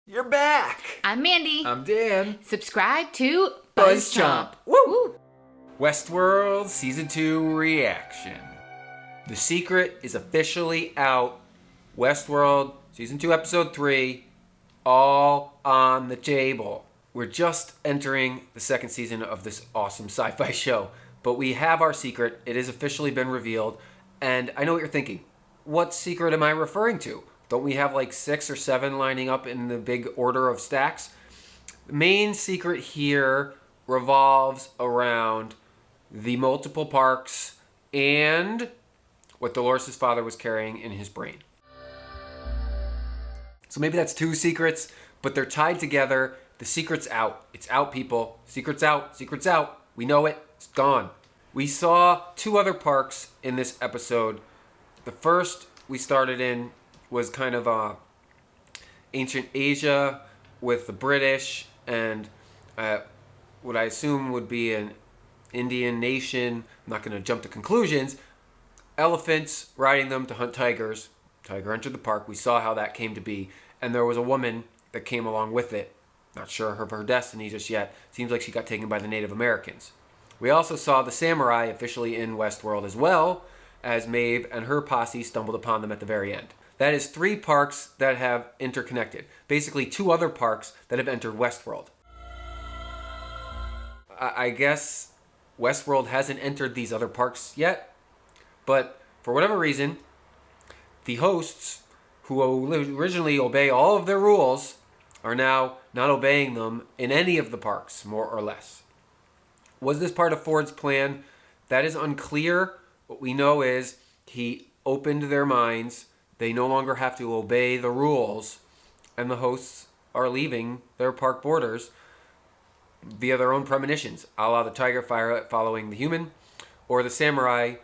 You're back! I'm Mandy. I'm Dan. Subscribe to BuzzChomp. Woo! Westworld Season 2 reaction. The secret is officially out. Westworld Season 2 Episode 3, all on the table. We're just entering the second season of this awesome sci-fi show, but we have our secret. It has officially been revealed, and I know what you're thinking. What secret am I referring to? Don't we have like 6 or 7 lining up in the big order of stacks? The main secret here revolves around the multiple parks and what Dolores' father was carrying in his brain. So maybe that's 2 secrets, but they're tied together. The secret's out. It's out, people. Secret's out. Secret's out. We know it. It's gone. We saw 2 other parks in this episode. The first we started in was kind of ancient Asia with the British and what I assume would be an Indian nation. I'm not going to jump to conclusions. Elephants, riding them to hunt tigers. Tiger entered the park. We saw how that came to be. And there was a woman that came along with it. Not sure of her destiny just yet. Seems like she got taken by the Native Americans. We also saw the samurai officially in Westworld as well, as Maeve and her posse stumbled upon them at the very end. That is 3 parks that have interconnected. Basically 2 other parks that have entered Westworld. I guess Westworld hasn't entered these other parks yet, but for whatever reason, the hosts, who originally obey all of their rules, are now not obeying them in any of the parks, more or less. Was this part of Ford's plan? That is unclear. What we know is he opened their minds. They no longer have to obey the rules, and the hosts are leaving their park borders via their own premonitions, a la the tiger following the human, or the samurai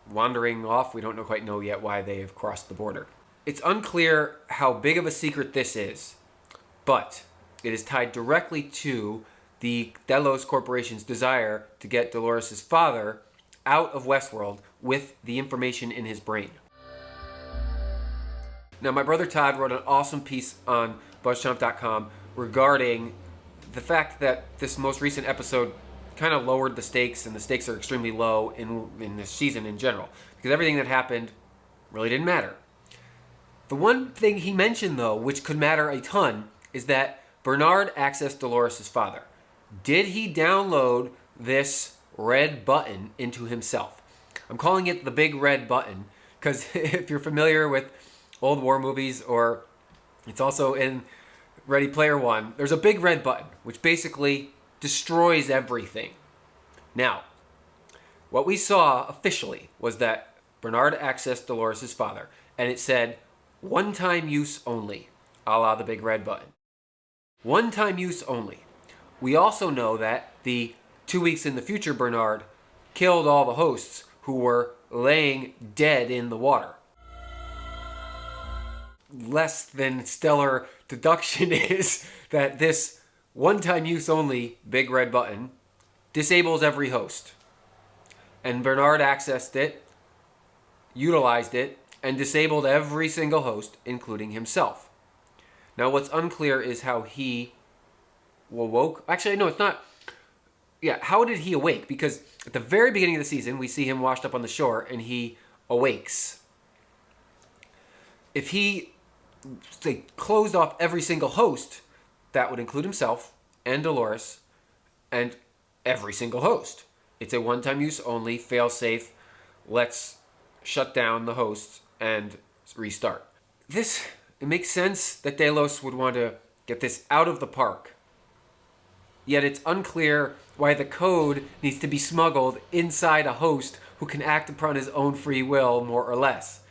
wandering off. We don't quite know yet why they have crossed the border. It's unclear how big of a secret this is, but it is tied directly to the Delos Corporation's desire to get Dolores' father out of Westworld with the information in his brain. Now, my brother Todd wrote an awesome piece on BuzzChomp.com regarding the fact that this most recent episode kind of lowered the stakes, and the stakes are extremely low in this season in general, because everything that happened really didn't matter. The one thing he mentioned, though, which could matter a ton, is that Bernard accessed Dolores' father. Did he download this red button into himself? I'm calling it the big red button because if you're familiar with old war movies, or it's also in Ready Player One, there's a big red button which basically destroys everything. Now, what we saw officially was that Bernard accessed Dolores' father, and it said one-time use only, a la the big red button. One-time use only. We also know that the 2 weeks in the future Bernard killed all the hosts who were laying dead in the water. Less than stellar deduction is that this one-time use only big red button disables every host. And Bernard accessed it, utilized it, and disabled every single host, including himself. Now, what's unclear is how he awoke. Actually, no, it's not. Yeah, how did he awake? Because at the very beginning of the season, we see him washed up on the shore, and he awakes. If he closed off every single host, that would include himself and Dolores and every single host. It's a one-time use only, fail-safe, let's shut down the hosts and restart. It makes sense that Delos would want to get this out of the park. Yet it's unclear why the code needs to be smuggled inside a host who can act upon his own free will, more or less.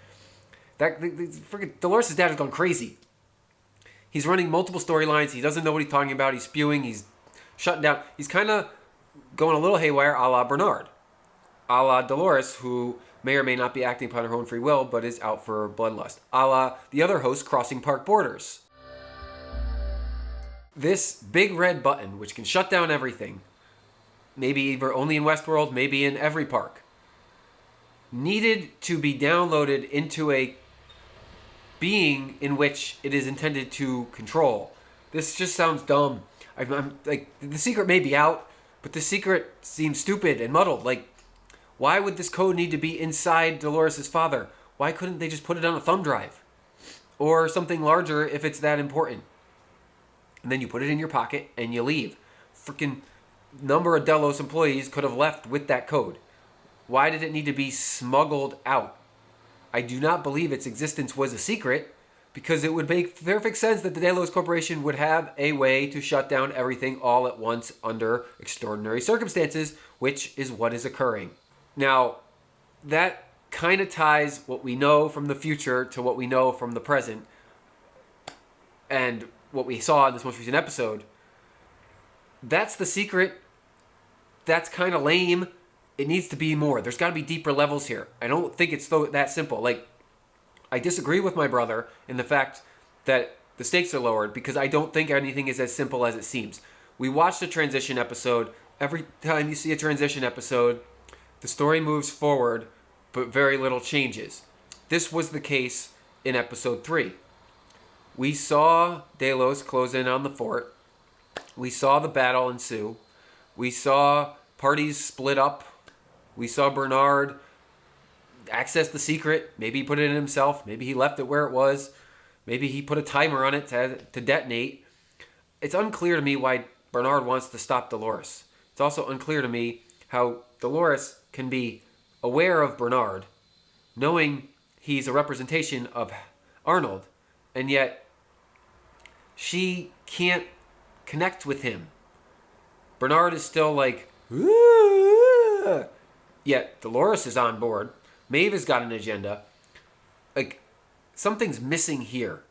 Dolores' dad has gone crazy. He's running multiple storylines. He doesn't know what he's talking about. He's spewing. He's shutting down. He's kind of going a little haywire, a la Bernard. A la Dolores, who may or may not be acting upon her own free will, but is out for bloodlust. A la the other hosts crossing park borders. This big red button, which can shut down everything, maybe either only in Westworld, maybe in every park, needed to be downloaded into a being in which it is intended to control. This just sounds dumb. I'm like, the secret may be out, but the secret seems stupid and muddled. Like, why would this code need to be inside Dolores' father? Why couldn't they just put it on a thumb drive? Or something larger if it's that important. And then you put it in your pocket and you leave. Freaking number of Delos employees could have left with that code. Why did it need to be smuggled out? I do not believe its existence was a secret, because it would make perfect sense that the Delos Corporation would have a way to shut down everything all at once under extraordinary circumstances, which is what is occurring. Now, that kind of ties what we know from the future to what we know from the present, and what we saw in this most recent episode. That's the secret. That's kind of lame. It needs to be more. There's got to be deeper levels here. I don't think it's that simple. Like, I disagree with my brother in the fact that the stakes are lowered, because I don't think anything is as simple as it seems. We watched a transition episode. Every time you see a transition episode, the story moves forward, but very little changes. This was the case in episode 3. We saw Delos close in on the fort. We saw the battle ensue. We saw parties split up. We saw Bernard access the secret. Maybe he put it in himself. Maybe he left it where it was. Maybe he put a timer on it to detonate. It's unclear to me why Bernard wants to stop Dolores. It's also unclear to me how Dolores can be aware of Bernard, knowing he's a representation of Arnold, and yet she can't connect with him. Bernard is still like, "Ooh." Yet Dolores is on board. Maeve has got an agenda. Like, something's missing here.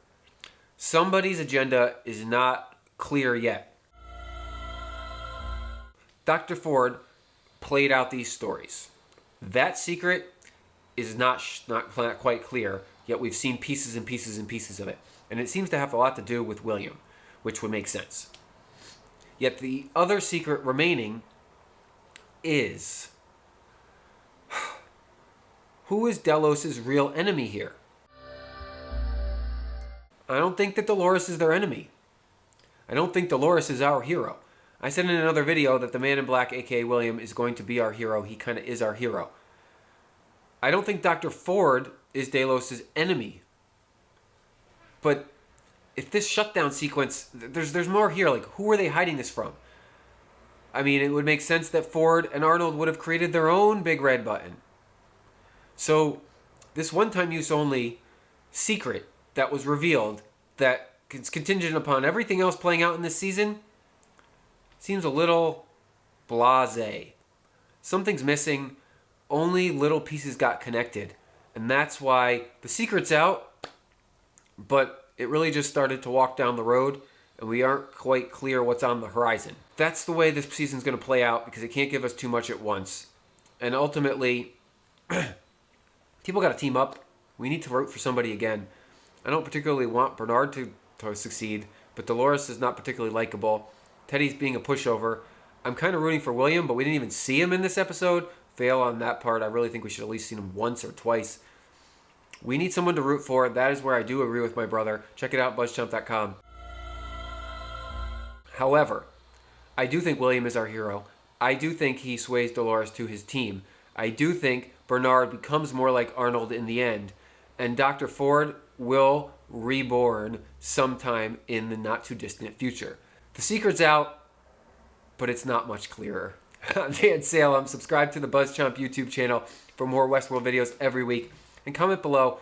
Somebody's agenda is not clear yet. Dr. Ford played out these stories. That secret is not quite clear, yet we've seen pieces and pieces and pieces of it. And it seems to have a lot to do with William, which would make sense. Yet the other secret remaining is... who is Delos' real enemy here? I don't think that Dolores is their enemy. I don't think Dolores is our hero. I said in another video that the Man in Black, aka William, is going to be our hero. He kind of is our hero. I don't think Dr. Ford is Delos' enemy. But if this shutdown sequence, there's more here. Like, who are they hiding this from? I mean, it would make sense that Ford and Arnold would have created their own big red button. So, this one-time use only secret that was revealed, that is contingent upon everything else playing out in this season, seems a little blasé. Something's missing. Only little pieces got connected. And that's why the secret's out, but it really just started to walk down the road, and we aren't quite clear what's on the horizon. That's the way this season's going to play out, because it can't give us too much at once. And ultimately, people got to team up. We need to root for somebody again. I don't particularly want Bernard to succeed, but Dolores is not particularly likable. Teddy's being a pushover. I'm kind of rooting for William, but we didn't even see him in this episode. Fail on that part. I really think we should at least seen him once or twice. We need someone to root for. That is where I do agree with my brother. Check it out, BuzzChomp.com. However, I do think William is our hero. I do think he sways Dolores to his team. I do think Bernard becomes more like Arnold in the end. And Dr. Ford will reborn sometime in the not-too-distant future. The secret's out, but it's not much clearer. I'm Dan Salem. Subscribe to the BuzzChomp YouTube channel for more Westworld videos every week. And comment below,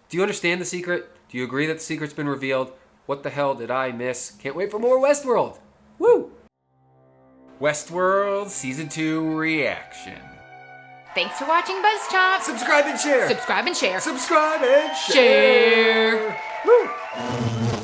do you understand the secret? Do you agree that the secret's been revealed? What the hell did I miss? Can't wait for more Westworld. Woo! Westworld Season 2 Reaction. Thanks for watching BuzzChomp. Subscribe and share. Subscribe and share. Subscribe and share. Share. Woo!